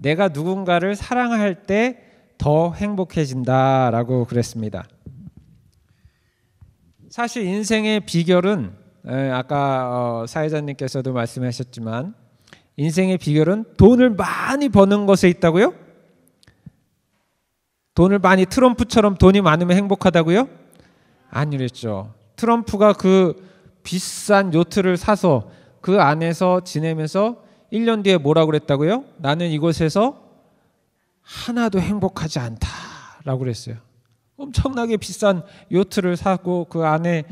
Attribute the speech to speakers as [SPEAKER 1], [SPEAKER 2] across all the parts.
[SPEAKER 1] 내가 누군가를 사랑할 때 더 행복해진다라고 그랬습니다. 사실 인생의 비결은 아까 사회자님께서도 말씀하셨지만 인생의 비결은 돈을 많이 버는 것에 있다고요? 돈을 많이 트럼프처럼 돈이 많으면 행복하다고요? 아니랬죠. 트럼프가 그 비싼 요트를 사서 그 안에서 지내면서 1년 뒤에 뭐라고 그랬다고요? 나는 이곳에서 하나도 행복하지 않다라고 그랬어요. 엄청나게 비싼 요트를 사고 그 안에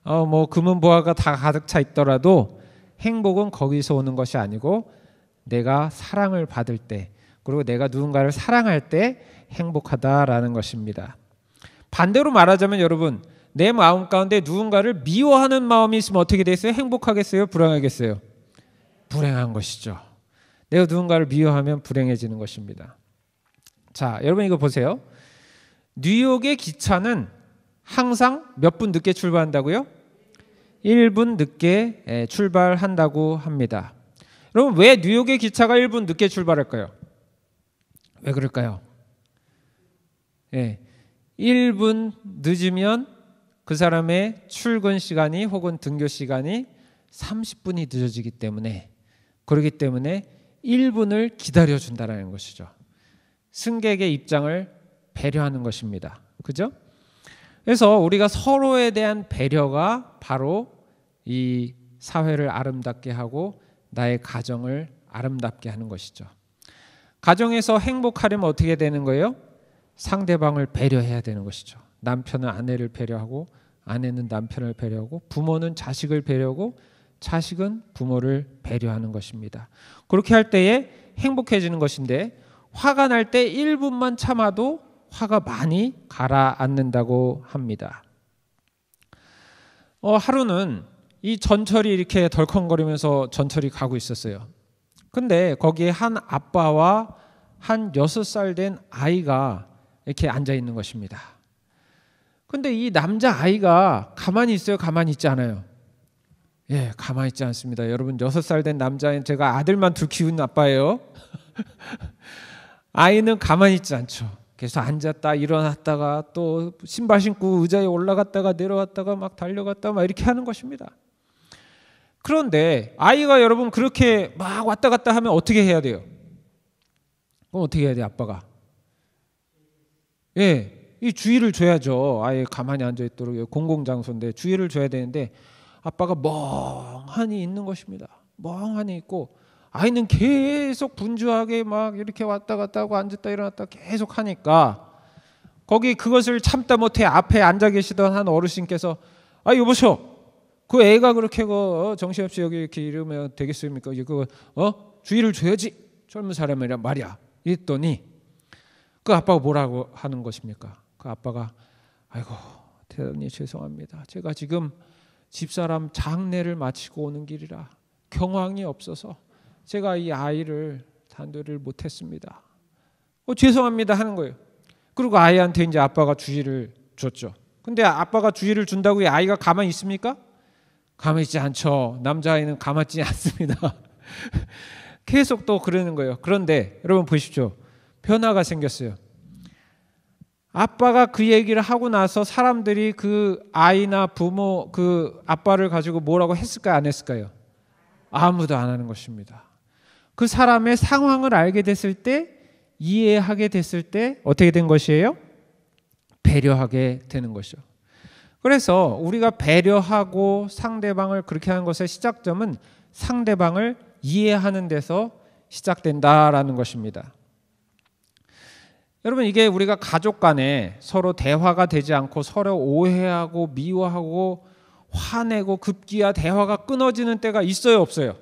[SPEAKER 1] 뭐 금은보화가 다 가득 차 있더라도 행복은 거기서 오는 것이 아니고 내가 사랑을 받을 때, 그리고 내가 누군가를 사랑할 때 행복하다라는 것입니다. 반대로 말하자면 여러분, 내 마음 가운데 누군가를 미워하는 마음이 있으면 어떻게 되겠어요? 행복하겠어요? 불행하겠어요? 불행한 것이죠. 내가 누군가를 미워하면 불행해지는 것입니다. 자, 여러분 이거 보세요. 뉴욕의 기차는 항상 몇 분 늦게 출발한다고요? 1분 늦게 출발한다고 합니다. 여러분, 왜 뉴욕의 기차가 1분 늦게 출발할까요? 왜 그럴까요? 1분 늦으면 그 사람의 출근 시간이 혹은 등교 시간이 30분이 늦어지기 때문에, 그렇기 때문에 1분을 기다려준다는 것이죠. 승객의 입장을 배려하는 것입니다. 그죠? 그래서 우리가 서로에 대한 배려가 바로 이 사회를 아름답게 하고 나의 가정을 아름답게 하는 것이죠. 가정에서 행복하려면 어떻게 되는 거예요? 상대방을 배려해야 되는 것이죠. 남편은 아내를 배려하고, 아내는 남편을 배려하고, 부모는 자식을 배려하고, 자식은 부모를 배려하는 것입니다. 그렇게 할 때에 행복해지는 것인데, 화가 날 때 1분만 참아도 화가 많이 가라앉는다고 합니다. 하루는 이 전철이 이렇게 덜컹거리면서 전철이 가고 있었어요. 근데 거기에 한 아빠와 한 6살 된 아이가 이렇게 앉아 있는 것입니다. 근데 이 남자 아이가 가만히 있어요? 가만히 있지 않아요? 가만히 있지 않습니다. 여러분, 6살 된 남자인, 제가 아들만 둘 키우는 아빠예요. 아이는 가만히 있지 않죠. 계속 앉았다 일어났다가 또 신발 신고 의자에 올라갔다가 내려왔다가 막 달려갔다가 막 이렇게 하는 것입니다. 그런데 아이가 여러분 그렇게 막 왔다 갔다 하면 어떻게 해야 돼요? 그럼 어떻게 해야 돼요, 아빠가? 이 주의를 줘야죠. 아예 가만히 앉아있도록. 공공장소인데 주의를 줘야 되는데 아빠가 멍하니 있는 것입니다. 멍하니 있고 아이는 계속 분주하게 막 이렇게 왔다 갔다 하고 앉았다 일어났다 계속 하니까 거기 그것을 참다 못해 앞에 앉아 계시던 한 어르신께서 여보쇼, 그 애가 그렇게 정신없이 여기 이렇게 이러면 되겠습니까? 주의를 줘야지, 젊은 사람이란 말이야. 이랬더니 그 아빠가 뭐라고 하는 것입니까? 그 아빠가 아이고 대단히 죄송합니다. 제가 지금 집사람 장례를 마치고 오는 길이라 경황이 없어서 제가 이 아이를 단도리를 못했습니다. 죄송합니다 하는 거예요. 그리고 아이한테 이제 아빠가 주의를 줬죠. 근데 아빠가 주의를 준다고 이 아이가 가만히 있습니까? 가만히 있지 않죠. 남자아이는 가만히 있지 않습니다. 계속 또 그러는 거예요. 그런데 여러분 보십시오. 변화가 생겼어요. 아빠가 그 얘기를 하고 나서 사람들이 그 아이나 부모, 그 아빠를 가지고 뭐라고 했을까요? 안 했을까요? 아무도 안 하는 것입니다. 그 사람의 상황을 알게 됐을 때, 이해하게 됐을 때 어떻게 된 것이에요? 배려하게 되는 것이죠. 그래서 우리가 배려하고 상대방을 그렇게 하는 것의 시작점은 상대방을 이해하는 데서 시작된다라는 것입니다. 여러분, 이게 우리가 가족 간에 서로 대화가 되지 않고 서로 오해하고 미워하고 화내고 급기야 대화가 끊어지는 때가 있어요, 없어요?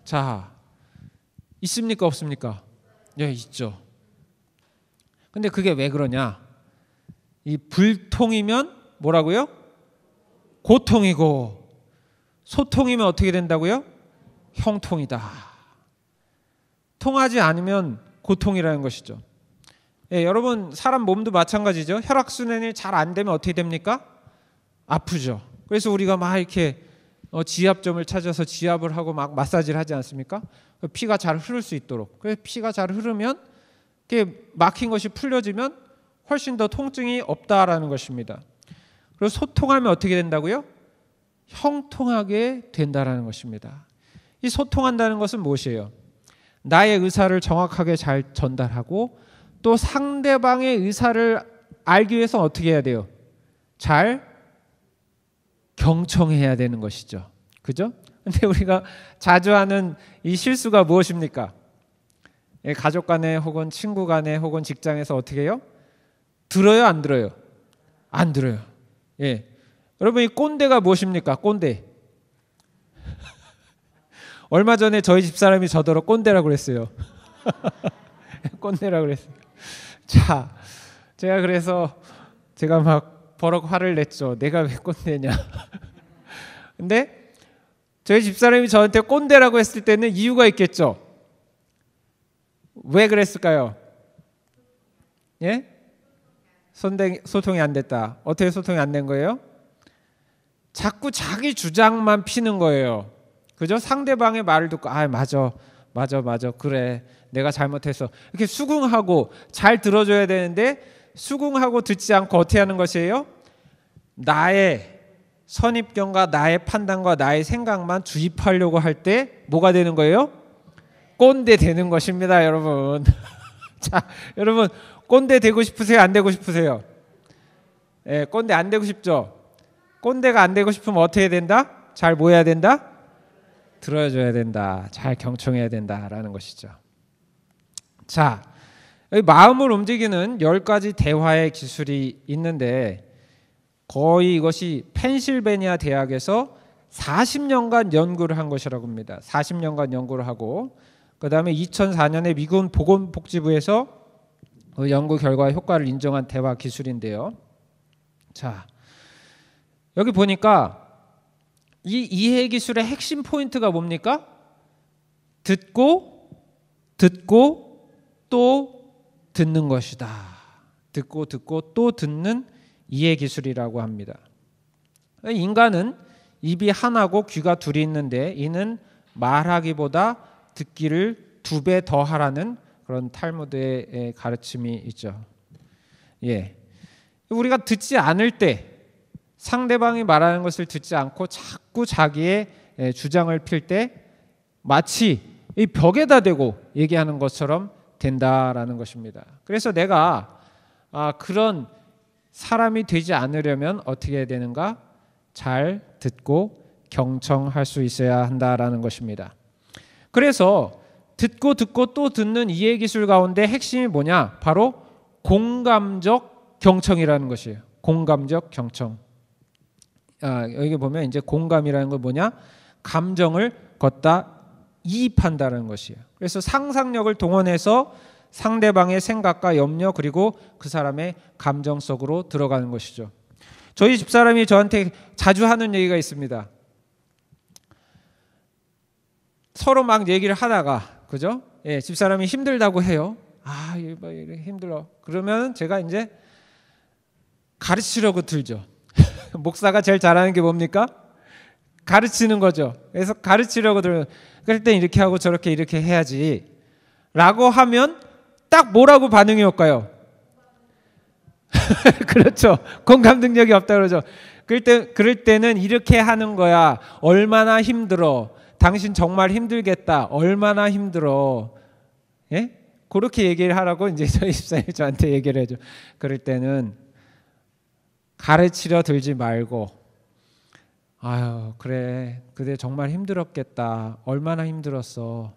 [SPEAKER 1] 자, 있습니까, 없습니까? 있죠. 근데 그게 왜 그러냐? 이 불통이면 뭐라고요? 고통이고, 소통이면 어떻게 된다고요? 형통이다. 통하지 않으면 고통이라는 것이죠. 여러분, 사람 몸도 마찬가지죠. 혈액순환이 잘 안 되면 어떻게 됩니까? 아프죠. 그래서 우리가 막 이렇게 지압점을 찾아서 지압을 하고 막 마사지를 하지 않습니까? 피가 잘 흐를 수 있도록. 그래서 피가 잘 흐르면 이렇게 막힌 것이 풀려지면 훨씬 더 통증이 없다라는 것입니다. 그리고 소통하면 어떻게 된다고요? 형통하게 된다라는 것입니다. 이 소통한다는 것은 무엇이에요? 나의 의사를 정확하게 잘 전달하고 또 상대방의 의사를 알기 위해서 어떻게 해야 돼요? 잘 경청해야 되는 것이죠. 그죠? 근데 우리가 자주 하는 이 실수가 무엇입니까? 가족 간에 혹은 친구 간에 혹은 직장에서 어떻게 해요? 들어요, 안 들어요? 안 들어요. 예. 여러분, 이 꼰대가 무엇입니까? 꼰대. 얼마 전에 저희 집사람이 저더러 꼰대라고 그랬어요. 꼰대라고 그랬어요. 자, 제가 그래서 제가 막 버럭 화를 냈죠. 내가 왜 꼰대냐. 근데 저희 집사람이 저한테 꼰대라고 했을 때는 이유가 있겠죠. 왜 그랬을까요? 예? 소통이 안 됐다. 어떻게 소통이 안 된 거예요? 자꾸 자기 주장만 피는 거예요. 그죠? 상대방의 말을 듣고 맞아 그래 내가 잘못했어 이렇게 수긍하고 잘 들어줘야 되는데 수긍하고 듣지 않고 어떻게 하는 것이에요? 나의 선입견과 나의 판단과 나의 생각만 주입하려고 할 때 뭐가 되는 거예요? 꼰대 되는 것입니다, 여러분. 자, 여러분 꼰대 되고 싶으세요? 안 되고 싶으세요? 예, 꼰대 안 되고 싶죠? 꼰대가 안 되고 싶으면 어떻게 해야 된다? 잘 뭐 해야 된다? 들어줘야 된다. 잘 경청해야 된다라는 것이죠. 자, 마음을 움직이는 10가지 대화의 기술이 있는데 거의 이것이 펜실베니아 대학에서 40년간 연구를 한 것이라고 합니다. 40년간 연구를 하고 그 다음에 2004년에 미국 보건복지부에서 연구 결과 효과를 인정한 대화 기술인데요. 자, 여기 보니까 이 이해 기술의 핵심 포인트가 뭡니까? 듣고 또 듣는 것이다. 듣고 또 듣는 이해 기술이라고 합니다. 인간은 입이 하나고 귀가 둘이 있는데 이는 말하기보다 듣기를 2배 더 하라는 그런 탈무드의 가르침이 있죠. 예, 우리가 듣지 않을 때 상대방이 말하는 것을 듣지 않고 자꾸 자기의 주장을 필 때 마치 이 벽에다 대고 얘기하는 것처럼 된다라는 것입니다. 그래서 내가 그런 사람이 되지 않으려면 어떻게 해야 되는가? 잘 듣고 경청할 수 있어야 한다라는 것입니다. 그래서 듣고 또 듣는 이해 기술 가운데 핵심이 뭐냐? 바로 공감적 경청이라는 것이에요. 공감적 경청. 여기 보면 이제 공감이라는 건 뭐냐? 감정을 걷다 이입한다는 것이에요. 그래서 상상력을 동원해서 상대방의 생각과 염려 그리고 그 사람의 감정 속으로 들어가는 것이죠. 저희 집사람이 저한테 자주 하는 얘기가 있습니다. 서로 막 얘기를 하다가 그죠? 예, 집사람이 힘들다고 해요. 이거 힘들어. 그러면 제가 이제 가르치려고 들죠. 목사가 제일 잘하는 게 뭡니까? 가르치는 거죠. 그래서 가르치려고 들어요. 그럴 땐 이렇게 하고 저렇게 이렇게 해야지 라고 하면 딱 뭐라고 반응이 올까요? 그렇죠. 공감 능력이 없다 그러죠. 그럴 때는 이렇게 하는 거야. 얼마나 힘들어. 당신 정말 힘들겠다. 얼마나 힘들어. 예? 그렇게 얘기를 하라고 이제 저희 집사님이 저한테 얘기를 해줘. 그럴 때는 가르치려 들지 말고 그래 정말 힘들었겠다. 얼마나 힘들었어.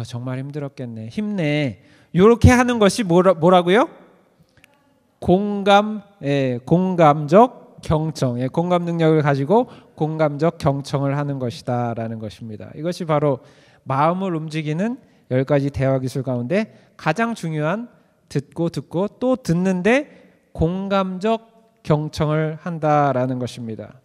[SPEAKER 1] 정말 힘들었겠네. 힘내. 이렇게 하는 것이 뭐라고요? 공감적 경청. 공감 능력을 가지고 공감적 경청을 하는 것이다라는 것입니다. 이것이 바로 마음을 움직이는 10가지 대화 기술 가운데 가장 중요한 듣고 또 듣는데 공감적 경청을 한다라는 것입니다.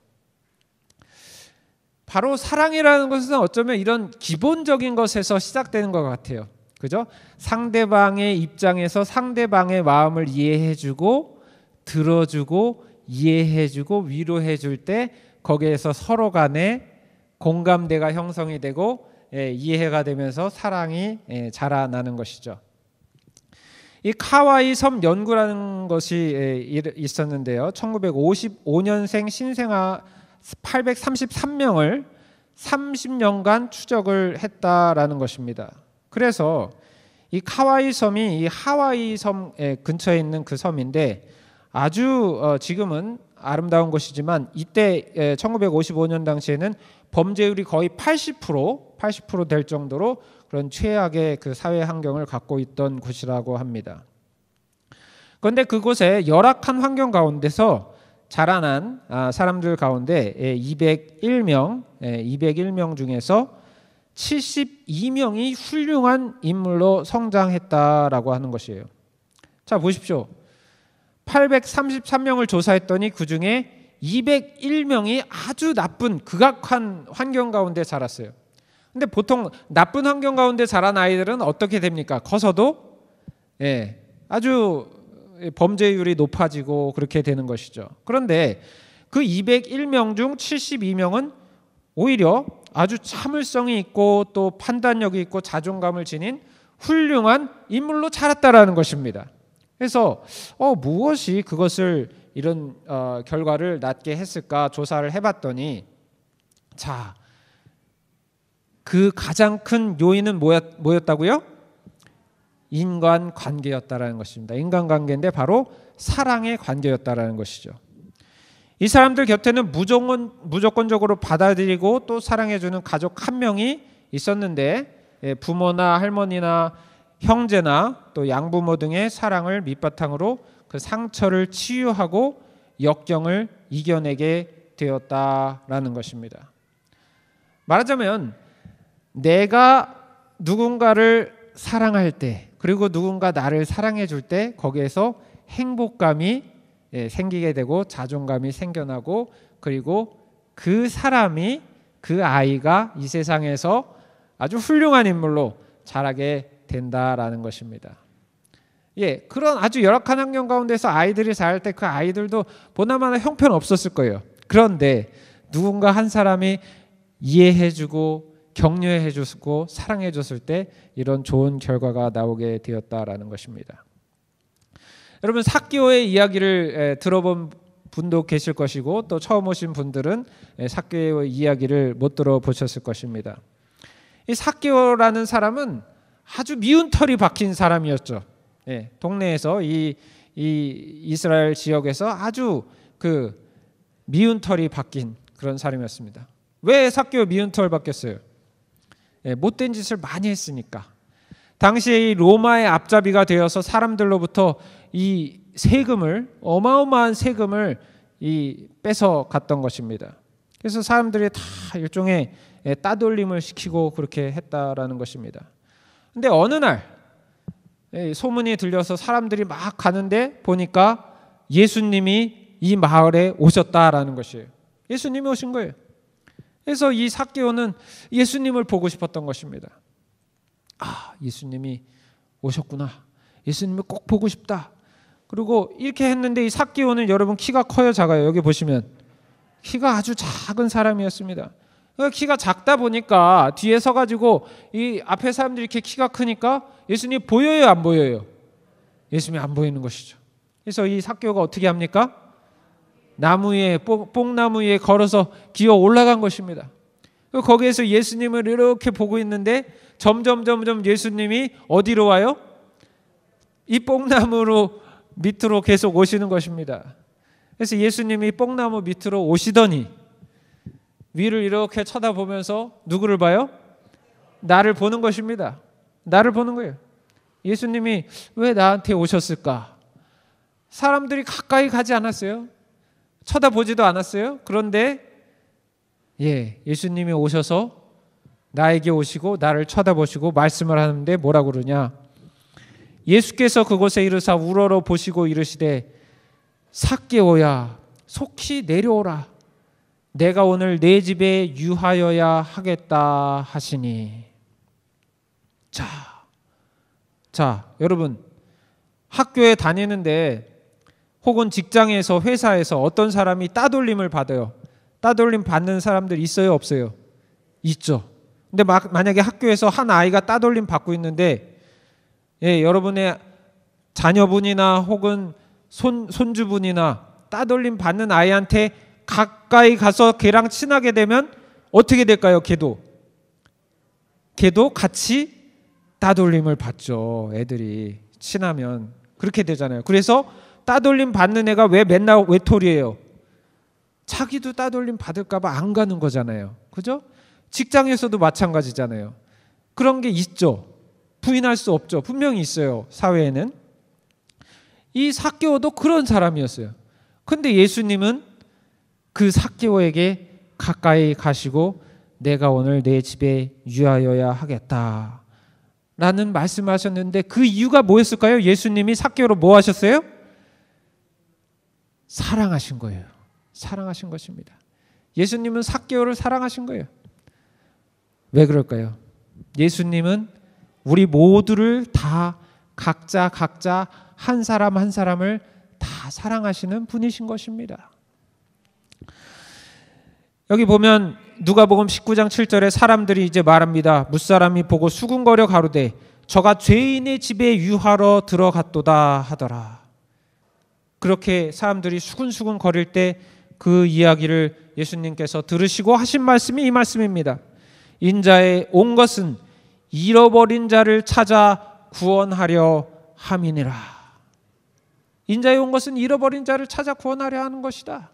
[SPEAKER 1] 바로 사랑이라는 것은 어쩌면 이런 기본적인 것에서 시작되는 것 같아요. 그죠? 상대방의 입장에서 상대방의 마음을 이해해주고 들어주고 이해해주고 위로해줄 때 거기에서 서로 간에 공감대가 형성이 되고 이해가 되면서 사랑이 자라나는 것이죠. 이 카와이 섬 연구라는 것이 있었는데요. 1955년생 신생아 833명을 30년간 추적을 했다라는 것입니다. 그래서 이 카와이 섬이 이 하와이 섬 근처에 있는 그 섬인데 아주 지금은 아름다운 곳이지만 이때 1955년 당시에는 범죄율이 거의 80% 될 정도로 그런 최악의 그 사회 환경을 갖고 있던 곳이라고 합니다. 그런데 그곳에 열악한 환경 가운데서 자라난 사람들 가운데 201명 중에서 72명이 훌륭한 인물로 성장했다라고 하는 것이에요. 자, 보십시오. 833명을 조사했더니 그중에 201명이 아주 나쁜 극악한 환경 가운데 자랐어요. 근데 보통 나쁜 환경 가운데 자란 아이들은 어떻게 됩니까? 커서도 아주 범죄율이 높아지고 그렇게 되는 것이죠. 그런데 그 201명 중 72명은 오히려 아주 참을성이 있고 또 판단력이 있고 자존감을 지닌 훌륭한 인물로 자랐다라는 것입니다. 그래서 무엇이 그것을 이런 결과를 낳게 했을까 조사를 해봤더니 자, 그 가장 큰 요인은 뭐였다고요? 인간관계였다라는 것입니다. 인간관계인데 바로 사랑의 관계였다라는 것이죠. 이 사람들 곁에는 무조건적으로 받아들이고 또 사랑해주는 가족 한 명이 있었는데 부모나 할머니나 형제나 또 양부모 등의 사랑을 밑바탕으로 그 상처를 치유하고 역경을 이겨내게 되었다라는 것입니다. 말하자면 내가 누군가를 사랑할 때 그리고 누군가 나를 사랑해 줄 때 거기에서 행복감이 생기게 되고 자존감이 생겨나고 그리고 그 사람이 그 아이가 이 세상에서 아주 훌륭한 인물로 자라게 된다라는 것입니다. 그런 아주 열악한 환경 가운데서 아이들이 자랄 때 그 아이들도 보나마나 형편없었을 거예요. 그런데 누군가 한 사람이 이해해주고 격려해주고 사랑해줬을 때 이런 좋은 결과가 나오게 되었다라는 것입니다. 여러분 삭개오의 이야기를 들어본 분도 계실 것이고 또 처음 오신 분들은 삭개오의 이야기를 못 들어보셨을 것입니다. 이 삭개오라는 사람은 아주 미운 털이 박힌 사람이었죠. 동네에서 이 이스라엘 지역에서 아주 그 미운 털이 박힌 그런 사람이었습니다. 왜 삭개오 미운 털 박혔어요? 못된 짓을 많이 했으니까. 당시에 이 로마의 앞잡이가 되어서 사람들로부터 이 세금을 어마어마한 세금을 뺏어 갔던 것입니다. 그래서 사람들이 다 일종의 따돌림을 시키고 그렇게 했다라는 것입니다. 근데 어느 날 소문이 들려서 사람들이 막 가는데 보니까 예수님이 이 마을에 오셨다라는 것이에요. 예수님이 오신 거예요. 그래서 이 삭개오는 예수님을 보고 싶었던 것입니다. 예수님이 오셨구나. 예수님을 꼭 보고 싶다. 그리고 이렇게 했는데 이 삭개오는 여러분 키가 커요, 작아요? 여기 보시면 키가 아주 작은 사람이었습니다. 키가 작다 보니까 뒤에 서가지고 이 앞에 사람들이 이렇게 키가 크니까 예수님 보여요, 안 보여요? 예수님이 안 보이는 것이죠. 그래서 이 삭개오가 어떻게 합니까? 나무 위에 뽕나무 위에 걸어서 기어 올라간 것입니다. 거기에서 예수님을 이렇게 보고 있는데 점점 예수님이 어디로 와요? 이 뽕나무로 밑으로 계속 오시는 것입니다. 그래서 예수님이 뽕나무 밑으로 오시더니 위를 이렇게 쳐다보면서 누구를 봐요? 나를 보는 것입니다. 나를 보는 거예요. 예수님이 왜 나한테 오셨을까? 사람들이 가까이 가지 않았어요. 쳐다보지도 않았어요. 그런데 예수님이 오셔서 나에게 오시고 나를 쳐다보시고 말씀을 하는데 뭐라고 그러냐? 예수께서 그곳에 이르사 우러러 보시고 이르시되 삭개오야 속히 내려오라. 내가 오늘 내 집에 유하여야 하겠다 하시니. 자, 여러분 학교에 다니는데 혹은 직장에서 회사에서 어떤 사람이 따돌림을 받아요. 따돌림 받는 사람들 있어요, 없어요? 있죠. 근데 만약에 학교에서 한 아이가 따돌림 받고 있는데 여러분의 자녀분이나 혹은 손주분이나 따돌림 받는 아이한테 가까이 가서 걔랑 친하게 되면 어떻게 될까요? 걔도 같이 따돌림을 받죠. 애들이 친하면 그렇게 되잖아요. 그래서 따돌림 받는 애가 왜 맨날 외톨이에요? 자기도 따돌림 받을까 봐 안 가는 거잖아요. 그죠? 직장에서도 마찬가지잖아요. 그런 게 있죠. 부인할 수 없죠. 분명히 있어요. 사회에는. 이 삭개오도 그런 사람이었어요. 근데 예수님은 그 삭개오에게 가까이 가시고 내가 오늘 내 집에 유하여야 하겠다 라는 말씀하셨는데 그 이유가 뭐였을까요? 예수님이 삭개오를 뭐 하셨어요? 사랑하신 거예요. 사랑하신 것입니다. 예수님은 삭개오를 사랑하신 거예요. 왜 그럴까요? 예수님은 우리 모두를 다 각자 한 사람 한 사람을 다 사랑하시는 분이신 것입니다. 여기 보면 누가복음 19장 7절에 사람들이 이제 말합니다. 무사람이 보고 수군거려 가로되 저가 죄인의 집에 유하러 들어갔도다 하더라. 그렇게 사람들이 수군수군 거릴 때 그 이야기를 예수님께서 들으시고 하신 말씀이 이 말씀입니다. 인자에 온 것은 잃어버린 자를 찾아 구원하려 함이니라. 인자에 온 것은 잃어버린 자를 찾아 구원하려 하는 것이다.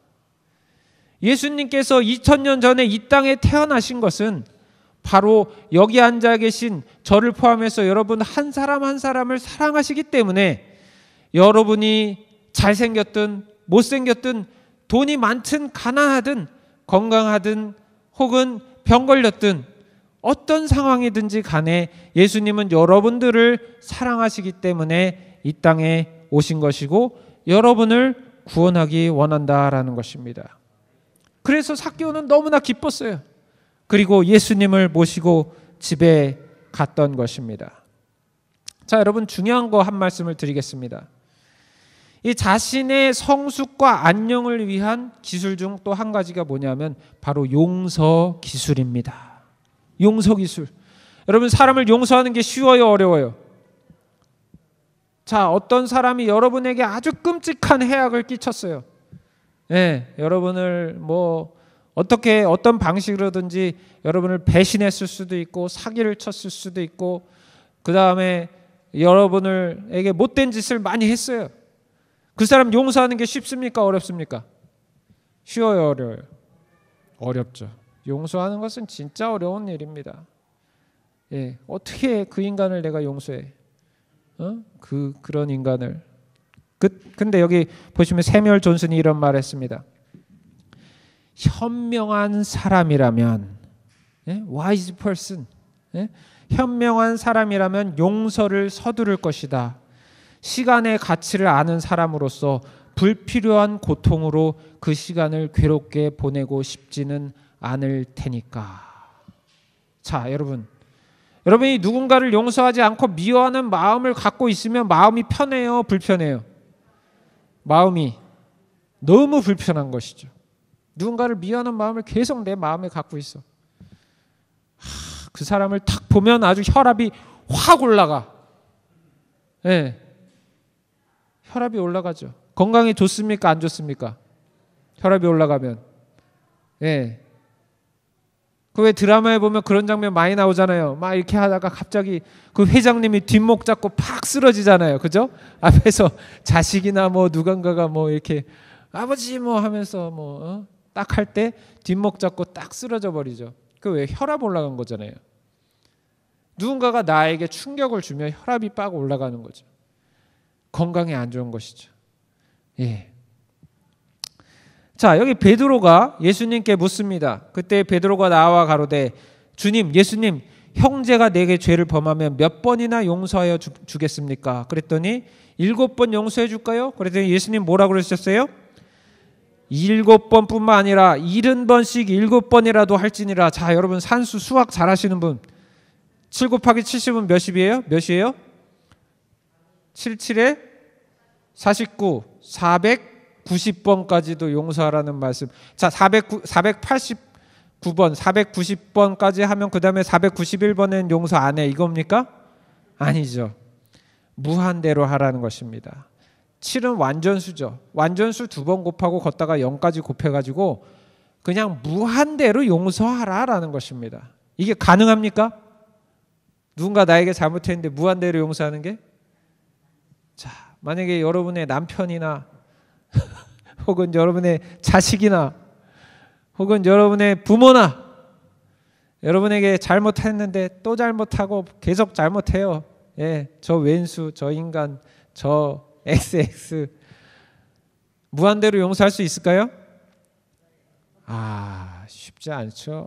[SPEAKER 1] 예수님께서 2000년 전에 이 땅에 태어나신 것은 바로 여기 앉아 계신 저를 포함해서 여러분 한 사람 한 사람을 사랑하시기 때문에 여러분이 잘생겼든 못생겼든 돈이 많든 가난하든 건강하든 혹은 병 걸렸든 어떤 상황이든지 간에 예수님은 여러분들을 사랑하시기 때문에 이 땅에 오신 것이고 여러분을 구원하기 원한다라는 것입니다. 그래서 삭개오는 너무나 기뻤어요. 그리고 예수님을 모시고 집에 갔던 것입니다. 자, 여러분 중요한 거 한 말씀을 드리겠습니다. 이 자신의 성숙과 안녕을 위한 기술 중 또 한 가지가 뭐냐면 바로 용서 기술입니다. 용서 기술. 여러분 사람을 용서하는 게 쉬워요, 어려워요? 자, 어떤 사람이 여러분에게 아주 끔찍한 해악을 끼쳤어요. 여러분을 어떻게 어떤 방식으로든지 여러분을 배신했을 수도 있고 사기를 쳤을 수도 있고 그 다음에 여러분에게 못된 짓을 많이 했어요. 그 사람 용서하는 게 쉽습니까? 어렵습니까? 쉬워요, 어려워요? 어렵죠. 용서하는 것은 진짜 어려운 일입니다. 어떻게 그 인간을 내가 용서해? 그런 인간을. 근데 여기 보시면 세뮤얼 존슨이 이런 말을 했습니다. 현명한 사람이라면, wise person, 현명한 사람이라면 용서를 서두를 것이다. 시간의 가치를 아는 사람으로서 불필요한 고통으로 그 시간을 괴롭게 보내고 싶지는 않을 테니까. 자, 여러분이 누군가를 용서하지 않고 미워하는 마음을 갖고 있으면 마음이 편해요, 불편해요? 마음이 너무 불편한 것이죠. 누군가를 미워하는 마음을 계속 내 마음에 갖고 있어. 그 사람을 탁 보면 아주 혈압이 확 올라가. 혈압이 올라가죠. 건강에 좋습니까? 안 좋습니까? 혈압이 올라가면. 그 왜 드라마에 보면 그런 장면 많이 나오잖아요. 막 이렇게 하다가 갑자기 그 회장님이 뒷목 잡고 팍 쓰러지잖아요. 그죠? 앞에서 자식이나 누군가가 이렇게 아버지 하면서 딱 할 때 뒷목 잡고 딱 쓰러져 버리죠. 그 왜 혈압 올라간 거잖아요. 누군가가 나에게 충격을 주면 혈압이 빡 올라가는 거죠. 건강에 안 좋은 것이죠. 자, 여기 베드로가 예수님께 묻습니다. 그때 베드로가 나와 가로되 주님, 예수님, 형제가 내게 죄를 범하면 몇 번이나 용서하여 주겠습니까? 그랬더니 7번 용서해 줄까요? 그랬더니 예수님 뭐라고 그러셨어요? 7번뿐만 아니라 70번씩 7번이라도 할지니라. 자, 여러분 산수 수학 잘하시는 분 7 곱하기 70은 몇이에요? 77에 49, 490번까지도 용서하라는 말씀. 자, 480 9번, 490번까지 하면 그 다음에 491번엔 용서 안 해, 이겁니까? 아니죠. 무한대로 하라는 것입니다. 7은 완전수죠. 완전수 2번 곱하고 걷다가 0까지 곱해가지고 그냥 무한대로 용서하라라는 것입니다. 이게 가능합니까? 누군가 나에게 잘못했는데 무한대로 용서하는 게? 자, 만약에 여러분의 남편이나 혹은 여러분의 자식이나 혹은 여러분의 부모나 여러분에게 잘못했는데 또 잘못하고 계속 잘못해요. 예, 저 왼수, 저 인간, 저 XX 무한대로 용서할 수 있을까요? 쉽지 않죠.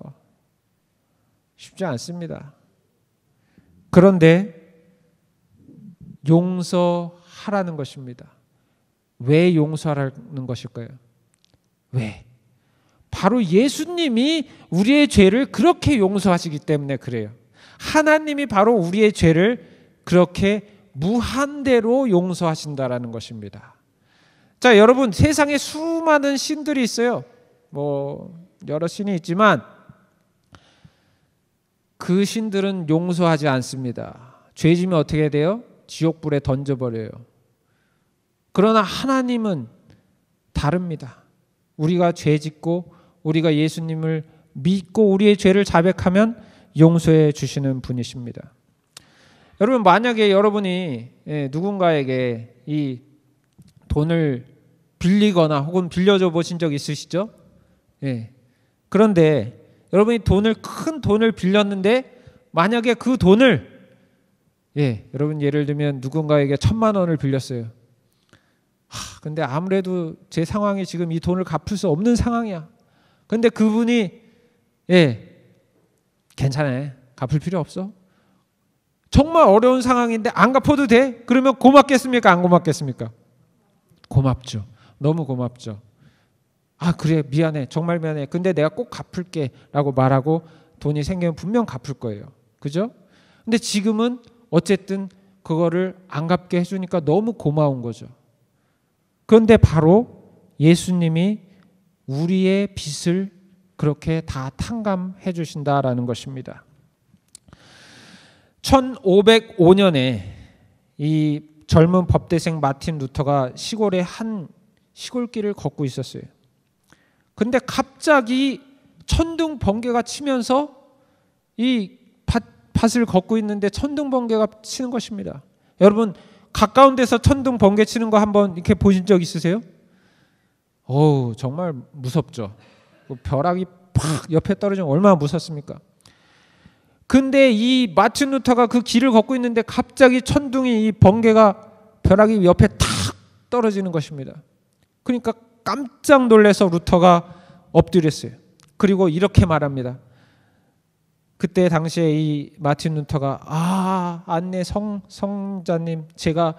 [SPEAKER 1] 쉽지 않습니다. 그런데 용서하라는 것입니다. 왜 용서하라는 것일까요? 왜? 바로 예수님이 우리의 죄를 그렇게 용서하시기 때문에 그래요. 하나님이 바로 우리의 죄를 그렇게 무한대로 용서하신다라는 것입니다. 자, 여러분, 세상에 수많은 신들이 있어요. 여러 신이 있지만 그 신들은 용서하지 않습니다. 죄지면 어떻게 돼요? 지옥불에 던져버려요. 그러나 하나님은 다릅니다. 우리가 죄짓고 우리가 예수님을 믿고 우리의 죄를 자백하면 용서해 주시는 분이십니다. 여러분, 만약에 여러분이 누군가에게 이 돈을 빌리거나 혹은 빌려줘 보신 적 있으시죠? 그런데 여러분이 큰 돈을 빌렸는데 만약에 그 돈을 여러분 예를 들면 누군가에게 1,000만 원을 빌렸어요. 근데 아무래도 제 상황이 지금 이 돈을 갚을 수 없는 상황이야. 근데 그분이 괜찮아, 갚을 필요 없어, 정말 어려운 상황인데 안 갚아도 돼? 그러면 고맙겠습니까? 안 고맙겠습니까? 고맙죠. 너무 고맙죠. 그래, 미안해, 정말 미안해, 근데 내가 꼭 갚을게 라고 말하고 돈이 생기면 분명 갚을 거예요. 그죠? 근데 지금은 어쨌든 그거를 안 갚게 해주니까 너무 고마운 거죠. 그런데 바로 예수님이 우리의 빚을 그렇게 다 탕감해 주신다라는 것입니다. 1505년에 이 젊은 법대생 마틴 루터가 시골의 한 시골길을 걷고 있었어요. 근데 갑자기 천둥 번개가 치면서 이 밭을 걷고 있는데 천둥 번개가 치는 것입니다. 여러분, 가까운 데서 천둥 번개 치는 거 한번 이렇게 보신 적 있으세요? 정말 무섭죠. 벼락이 팍 옆에 떨어지면 얼마나 무섭습니까? 근데 이 마틴 루터가 그 길을 걷고 있는데 갑자기 천둥이, 이 번개가, 벼락이 옆에 탁 떨어지는 것입니다. 그러니까 깜짝 놀라서 루터가 엎드렸어요. 그리고 이렇게 말합니다. 그때 당시에 이 마틴 루터가 안내 성자님, 제가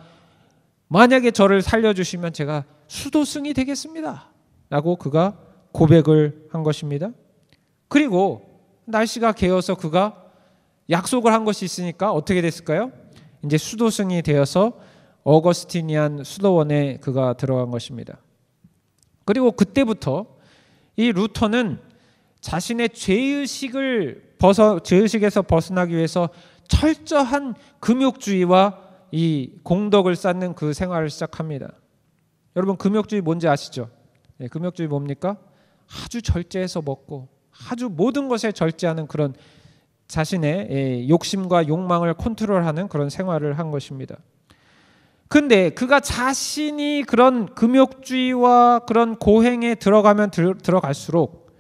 [SPEAKER 1] 만약에 저를 살려주시면 제가 수도승이 되겠습니다 라고 그가 고백을 한 것입니다. 그리고 날씨가 개어서 그가 약속을 한 것이 있으니까 어떻게 됐을까요? 이제 수도승이 되어서 어거스티니안 수도원에 그가 들어간 것입니다. 그리고 그때부터 이 루터는 자신의 죄의식에서 벗어나기 위해서 철저한 금욕주의와 이 공덕을 쌓는 그 생활을 시작합니다. 여러분, 금욕주의 뭔지 아시죠? 금욕주의 뭡니까? 아주 절제해서 먹고 아주 모든 것에 절제하는 그런 자신의 욕심과 욕망을 컨트롤하는 그런 생활을 한 것입니다. 근데 그가 자신이 그런 금욕주의와 그런 고행에 들어가면 들어갈수록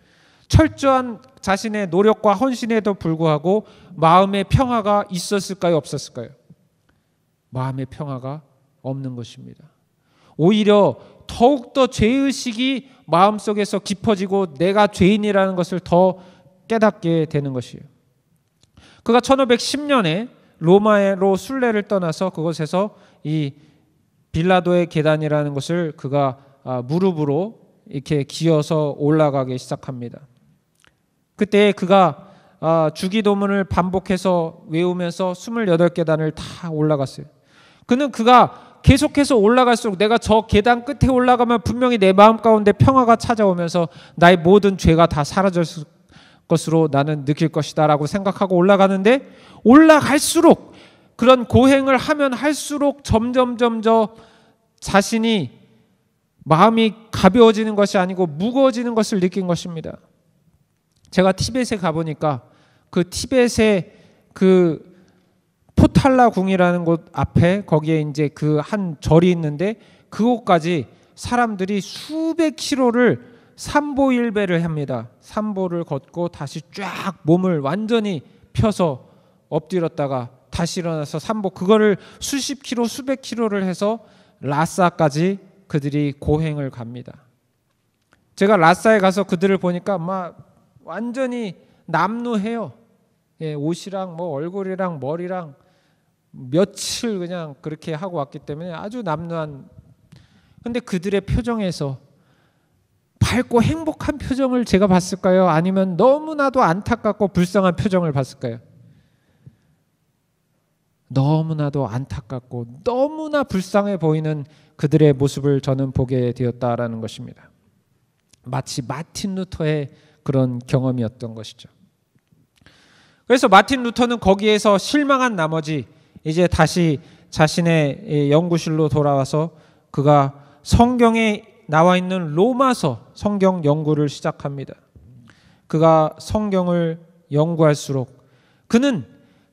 [SPEAKER 1] 철저한 자신의 노력과 헌신에도 불구하고 마음의 평화가 있었을까요? 없었을까요? 마음의 평화가 없는 것입니다. 오히려 더욱더 죄의식이 마음속에서 깊어지고 내가 죄인이라는 것을 더 깨닫게 되는 것이에요. 그가 1510년에 로마로 순례를 떠나서 그곳에서 이 빌라도의 계단이라는 것을 그가 무릎으로 이렇게 기어서 올라가기 시작합니다. 그때 그가 주기도문을 반복해서 외우면서 28계단을 다 올라갔어요. 그가 계속해서 올라갈수록 내가 저 계단 끝에 올라가면 분명히 내 마음 가운데 평화가 찾아오면서 나의 모든 죄가 다 사라졌을 것으로 나는 느낄 것이다 라고 생각하고 올라가는데, 올라갈수록, 그런 고행을 하면 할수록 점점 자신이 마음이 가벼워지는 것이 아니고 무거워지는 것을 느낀 것입니다. 제가 티벳에 가보니까 그 티벳의 그 포탈라 궁이라는 곳 앞에, 거기에 이제 그 한 절이 있는데, 그곳까지 사람들이 수백 킬로를 삼보일배를 합니다. 삼보를 걷고 다시 쫙 몸을 완전히 펴서 엎드렸다가 다시 일어나서 삼보, 그거를 수십 킬로 수백 킬로를 해서 라사까지 그들이 고행을 갑니다. 제가 라사에 가서 그들을 보니까 막 완전히 남루해요. 예, 옷이랑 뭐 얼굴이랑 머리랑 며칠 그냥 그렇게 하고 왔기 때문에 아주 남루한. 근데 그들의 표정에서 밝고 행복한 표정을 제가 봤을까요? 아니면 너무나도 안타깝고 불쌍한 표정을 봤을까요? 너무나도 안타깝고 너무나 불쌍해 보이는 그들의 모습을 저는 보게 되었다라는 것입니다. 마치 마틴 루터의 그런 경험이었던 것이죠. 그래서 마틴 루터는 거기에서 실망한 나머지 이제 다시 자신의 연구실로 돌아와서 그가 성경에 나와 있는 로마서 성경 연구를 시작합니다. 그가 성경을 연구할수록 그는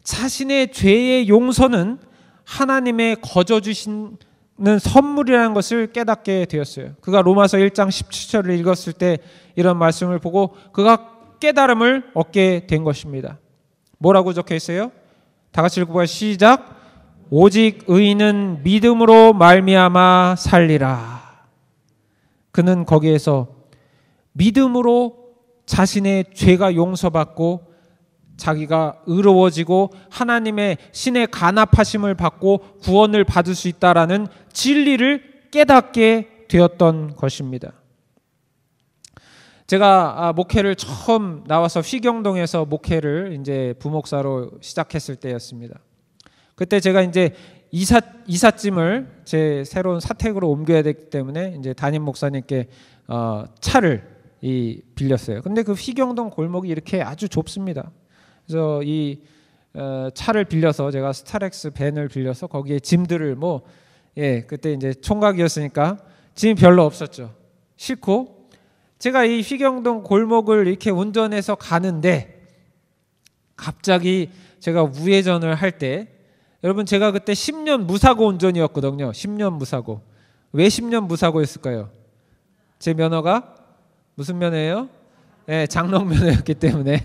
[SPEAKER 1] 자신의 죄의 용서는 하나님의 거저 주시는 선물이라는 것을 깨닫게 되었어요. 그가 로마서 1장 17절을 읽었을 때 이런 말씀을 보고 그가 깨달음을 얻게 된 것입니다. 뭐라고 적혀 있어요? 다 같이 읽어봐요. 시작. 오직 의인은 믿음으로 말미암아 살리라. 그는 거기에서 믿음으로 자신의 죄가 용서받고 자기가 의로워지고 하나님의 신의 간합하심을 받고 구원을 받을 수 있다라는 진리를 깨닫게 되었던 것입니다. 제가 목회를 처음 나와서 휘경동에서 목회를 이제 부목사로 시작했을 때였습니다. 그때 제가 이제 이삿짐을 제 새로운 사택으로 옮겨야 되기 때문에 이제 담임 목사님께 차를 빌렸어요. 근데 그 휘경동 골목이 이렇게 아주 좁습니다. 그래서 이 차를 빌려서 제가 스타렉스 밴을 빌려서 거기에 짐들을 그때 이제 총각이었으니까 짐이 별로 없었죠. 싣고 제가 이 휘경동 골목을 이렇게 운전해서 가는데 갑자기 제가 우회전을 할 때, 여러분 제가 그때 10년 무사고 운전이었거든요. 10년 무사고. 왜 10년 무사고였을까요? 제 면허가 무슨 면허예요? 네, 장롱 면허였기 때문에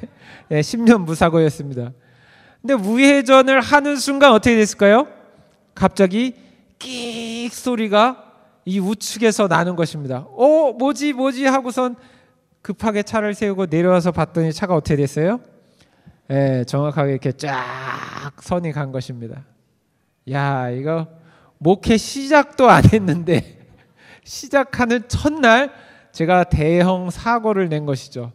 [SPEAKER 1] 10년 무사고였습니다. 근데 우회전을 하는 순간 어떻게 됐을까요? 갑자기 끽 소리가 이 우측에서 나는 것입니다. 뭐지 하고선 급하게 차를 세우고 내려와서 봤더니 차가 어떻게 됐어요? 정확하게 이렇게 쫙 선이 간 것입니다. 야, 이거 목회 시작도 안 했는데 시작하는 첫날 제가 대형 사고를 낸 것이죠.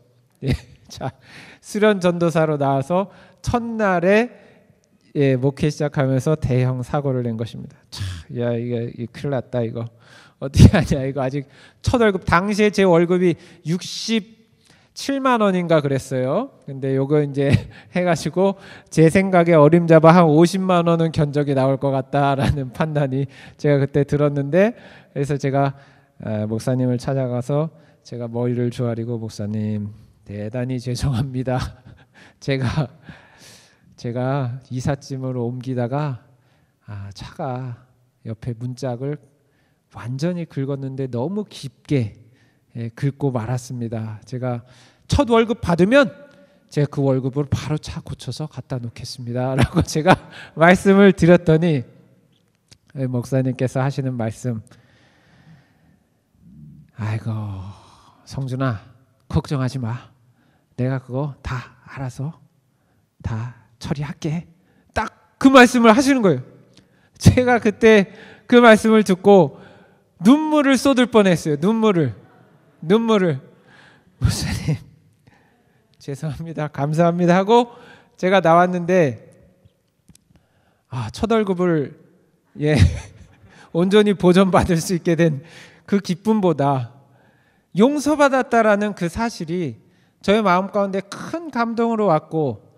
[SPEAKER 1] 자, 수련 전도사로 나와서 첫날에 목회 시작하면서 대형 사고를 낸 것입니다. 야, 이게 큰일 났다. 이거 어떻게 하냐. 이거 아직 첫 월급, 당시에 제 월급이 67만 원인가 그랬어요. 근데 요거 이제 해가지고 제 생각에 어림잡아 한 50만 원은 견적이 나올 것 같다라는 판단이 제가 그때 들었는데, 그래서 제가 목사님을 찾아가서 제가 머리를 조아리고, 목사님 대단히 죄송합니다. 제가 이삿짐을 옮기다가 차가 옆에 문짝을 완전히 긁었는데 너무 깊게 긁고 말았습니다. 제가 첫 월급 받으면 제가 그 월급으로 바로 차 고쳐서 갖다 놓겠습니다 라고 제가 말씀을 드렸더니 목사님께서 하시는 말씀, 아이고 성준아 걱정하지 마, 내가 그거 다 알아서 다 처리할게, 딱 그 말씀을 하시는 거예요. 제가 그때 그 말씀을 듣고 눈물을 쏟을 뻔했어요. 눈물을. 목사님 죄송합니다, 감사합니다 하고 제가 나왔는데, 첫 월급을 온전히 보전받을 수 있게 된 그 기쁨보다 용서받았다라는 그 사실이 저의 마음 가운데 큰 감동으로 왔고,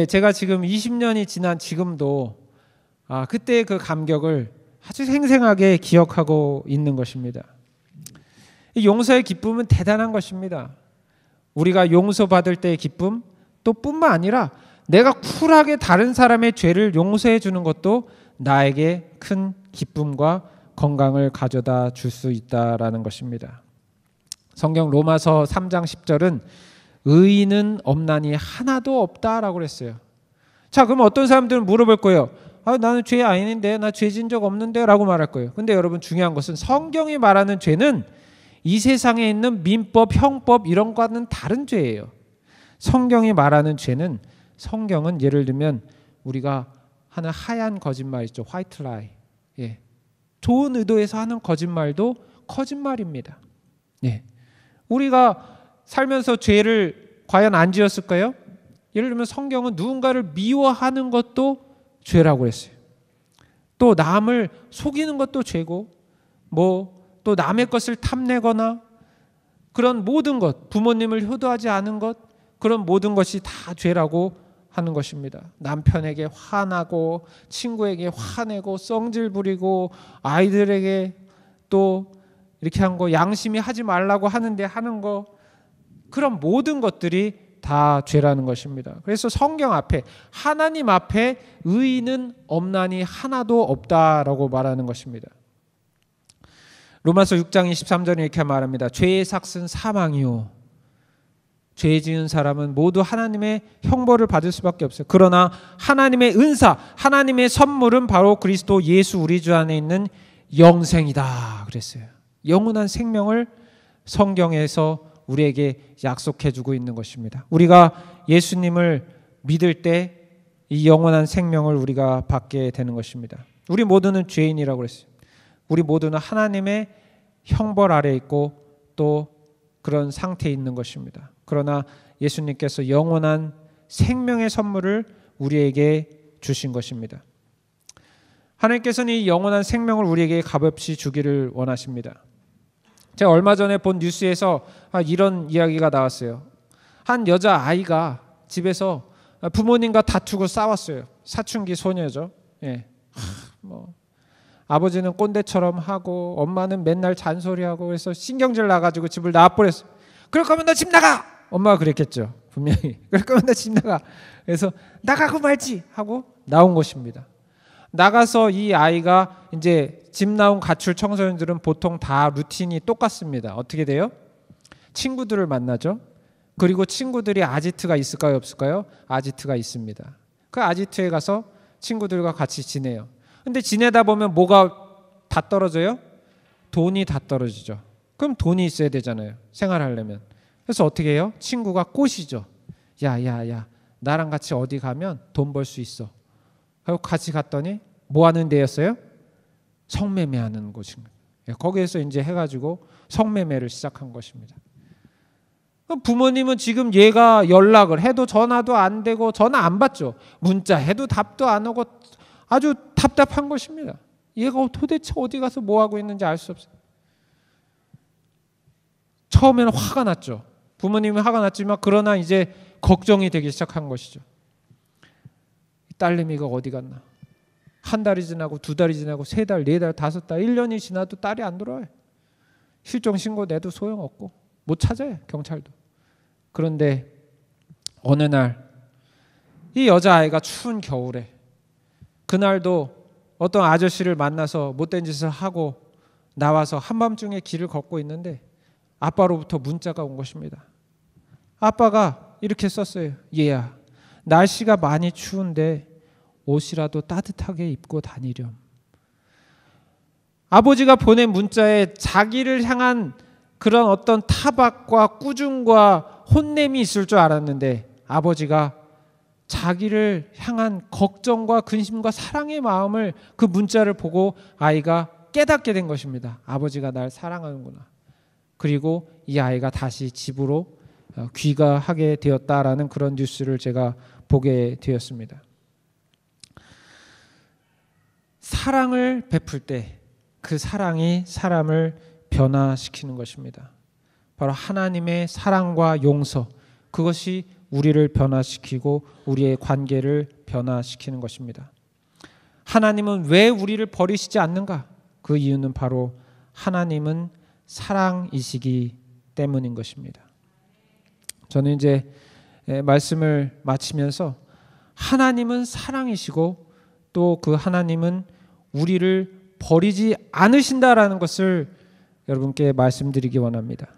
[SPEAKER 1] 제가 지금 20년이 지난 지금도 그때의 그 감격을 아주 생생하게 기억하고 있는 것입니다. 이 용서의 기쁨은 대단한 것입니다. 우리가 용서받을 때의 기쁨, 또 뿐만 아니라 내가 쿨하게 다른 사람의 죄를 용서해 주는 것도 나에게 큰 기쁨과 건강을 가져다 줄 수 있다라는 것입니다. 성경 로마서 3장 10절은 의인은 없나니 하나도 없다라고 그랬어요. 자, 그럼 어떤 사람들은 물어볼 거예요. 나는 죄 아닌데, 나 죄 진 적 없는데 라고 말할 거예요. 근데 여러분, 중요한 것은 성경이 말하는 죄는 이 세상에 있는 민법, 형법 이런 거와는 다른 죄예요. 성경이 말하는 죄는, 성경은 예를 들면 우리가 하는 하얀 거짓말 있죠. 화이트 라이. 좋은 의도에서 하는 거짓말도 거짓말입니다. 우리가 살면서 죄를 과연 안 지었을까요? 예를 들면 성경은 누군가를 미워하는 것도 죄라고 했어요. 또 남을 속이는 것도 죄고, 또 남의 것을 탐내거나 그런 모든 것, 부모님을 효도하지 않은 것, 그런 모든 것이 다 죄라고 하는 것입니다. 남편에게 화나고, 친구에게 화내고, 성질 부리고, 아이들에게 또 이렇게 한 거, 양심이 하지 말라고 하는데 하는 거, 그런 모든 것들이 다 죄라는 것입니다. 그래서 성경 앞에, 하나님 앞에 의인은 없나니 하나도 없다라고 말하는 것입니다. 로마서 6장 23절에 이렇게 말합니다. 죄의 삭은 사망이요, 죄 지은 사람은 모두 하나님의 형벌을 받을 수밖에 없어요. 그러나 하나님의 은사, 하나님의 선물은 바로 그리스도 예수 우리 주 안에 있는 영생이다 그랬어요. 영원한 생명을 성경에서 우리에게 약속해 주고 있는 것입니다. 우리가 예수님을 믿을 때 이 영원한 생명을 우리가 받게 되는 것입니다. 우리 모두는 죄인이라고 그랬어요. 우리 모두는 하나님의 형벌 아래 있고 또 그런 상태에 있는 것입니다. 그러나 예수님께서 영원한 생명의 선물을 우리에게 주신 것입니다. 하나님께서는 이 영원한 생명을 우리에게 값없이 주기를 원하십니다. 제가 얼마 전에 본 뉴스에서 이런 이야기가 나왔어요. 한 여자아이가 집에서 부모님과 다투고 싸웠어요. 사춘기 소녀죠. 아버지는 꼰대처럼 하고 엄마는 맨날 잔소리하고, 그래서 신경질 나가지고 집을 나와버렸어요. 그럴 거면 너 집 나가! 엄마가 그랬겠죠. 분명히. 그럴 거면 너 집 나가. 그래서 나가고 말지 하고 나온 것입니다. 나가서 이 아이가 이제 집 나온 가출 청소년들은 보통 다 루틴이 똑같습니다. 어떻게 돼요? 친구들을 만나죠. 그리고 친구들이 아지트가 있을까요, 없을까요? 아지트가 있습니다. 그 아지트에 가서 친구들과 같이 지내요. 근데 지내다 보면 뭐가 다 떨어져요? 돈이 다 떨어지죠. 그럼 돈이 있어야 되잖아요, 생활하려면. 그래서 어떻게 해요? 친구가 꼬시죠. 야, 나랑 같이 어디 가면 돈 벌 수 있어. 그리고 같이 갔더니 뭐 하는 데였어요? 성매매하는 곳입니다. 거기에서 이제 해가지고 성매매를 시작한 것입니다. 부모님은 지금 얘가 연락을 해도 전화도 안 되고 전화 안 받죠. 문자 해도 답도 안 오고 아주 답답한 것입니다. 얘가 도대체 어디 가서 뭐 하고 있는지 알 수 없어요. 처음에는 화가 났죠. 부모님이 화가 났지만 그러나 이제 걱정이 되기 시작한 것이죠. 딸내미가 어디 갔나? 한 달이 지나고 두 달이 지나고 세 달, 네 달, 다섯 달, 1년이 지나도 딸이 안 돌아와요. 실종 신고 내도 소용없고 못 찾아요, 경찰도. 그런데 어느 날 이 여자아이가 추운 겨울에, 그날도 어떤 아저씨를 만나서 못된 짓을 하고 나와서 한밤중에 길을 걷고 있는데 아빠로부터 문자가 온 것입니다. 아빠가 이렇게 썼어요. 얘야, 날씨가 많이 추운데 옷이라도 따뜻하게 입고 다니렴. 아버지가 보낸 문자에 자기를 향한 그런 어떤 타박과 꾸중과 혼냄이 있을 줄 알았는데 아버지가 자기를 향한 걱정과 근심과 사랑의 마음을, 그 문자를 보고 아이가 깨닫게 된 것입니다. 아버지가 날 사랑하는구나. 그리고 이 아이가 다시 집으로 귀가하게 되었다라는 그런 뉴스를 제가 보게 되었습니다. 사랑을 베풀 때 그 사랑이 사람을 변화시키는 것입니다. 바로 하나님의 사랑과 용서, 그것이 우리를 변화시키고 우리의 관계를 변화시키는 것입니다. 하나님은 왜 우리를 버리시지 않는가? 그 이유는 바로 하나님은 사랑이시기 때문인 것입니다. 저는 이제 말씀을 마치면서 하나님은 사랑이시고 또 그 하나님은 우리를 버리지 않으신다라는 것을 여러분께 말씀드리기 원합니다.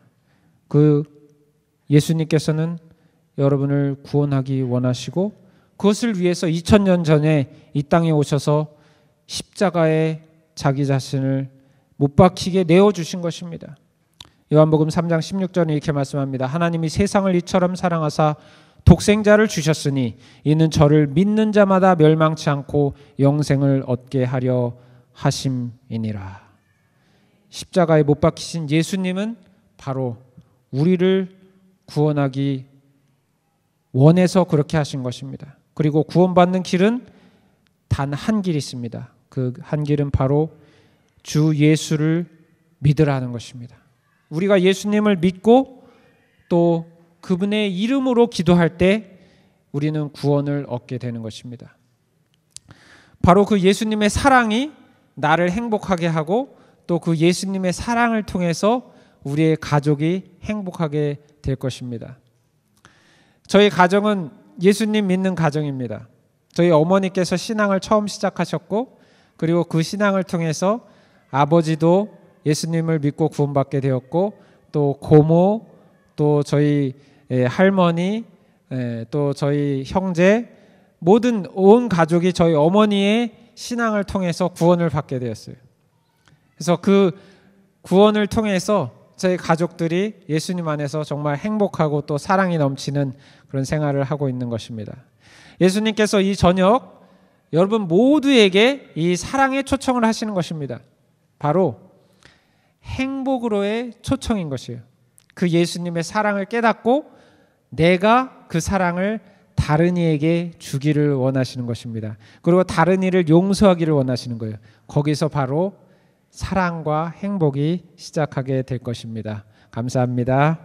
[SPEAKER 1] 그 예수님께서는 여러분을 구원하기 원하시고 그것을 위해서 2000년 전에 이 땅에 오셔서 십자가에 자기 자신을 못 박히게 내어주신 것입니다. 요한복음 3장 16절에 이렇게 말씀합니다. 하나님이 세상을 이처럼 사랑하사 독생자를 주셨으니 이는 저를 믿는 자마다 멸망치 않고 영생을 얻게 하려 하심이니라. 십자가에 못 박히신 예수님은 바로 우리를 구원하기 원해서 그렇게 하신 것입니다. 그리고 구원받는 길은 단 한 길이 있습니다. 그 한 길은 바로 주 예수를 믿으라는 것입니다. 우리가 예수님을 믿고 또 그분의 이름으로 기도할 때 우리는 구원을 얻게 되는 것입니다. 바로 그 예수님의 사랑이 나를 행복하게 하고 또 그 예수님의 사랑을 통해서 우리의 가족이 행복하게 될 것입니다. 저희 가정은 예수님 믿는 가정입니다. 저희 어머니께서 신앙을 처음 시작하셨고 그리고 그 신앙을 통해서 아버지도 예수님을 믿고 구원받게 되었고 또 고모 또 저희 할머니 또 저희 형제 모든 온 가족이 저희 어머니의 신앙을 통해서 구원을 받게 되었어요. 그래서 그 구원을 통해서 저희 가족들이 예수님 안에서 정말 행복하고 또 사랑이 넘치는 그런 생활을 하고 있는 것입니다. 예수님께서 이 저녁 여러분 모두에게 이 사랑의 초청을 하시는 것입니다. 바로 행복으로의 초청인 것이에요. 그 예수님의 사랑을 깨닫고 내가 그 사랑을 다른 이에게 주기를 원하시는 것입니다. 그리고 다른 이를 용서하기를 원하시는 거예요. 거기서 바로 사랑과 행복이 시작하게 될 것입니다. 감사합니다.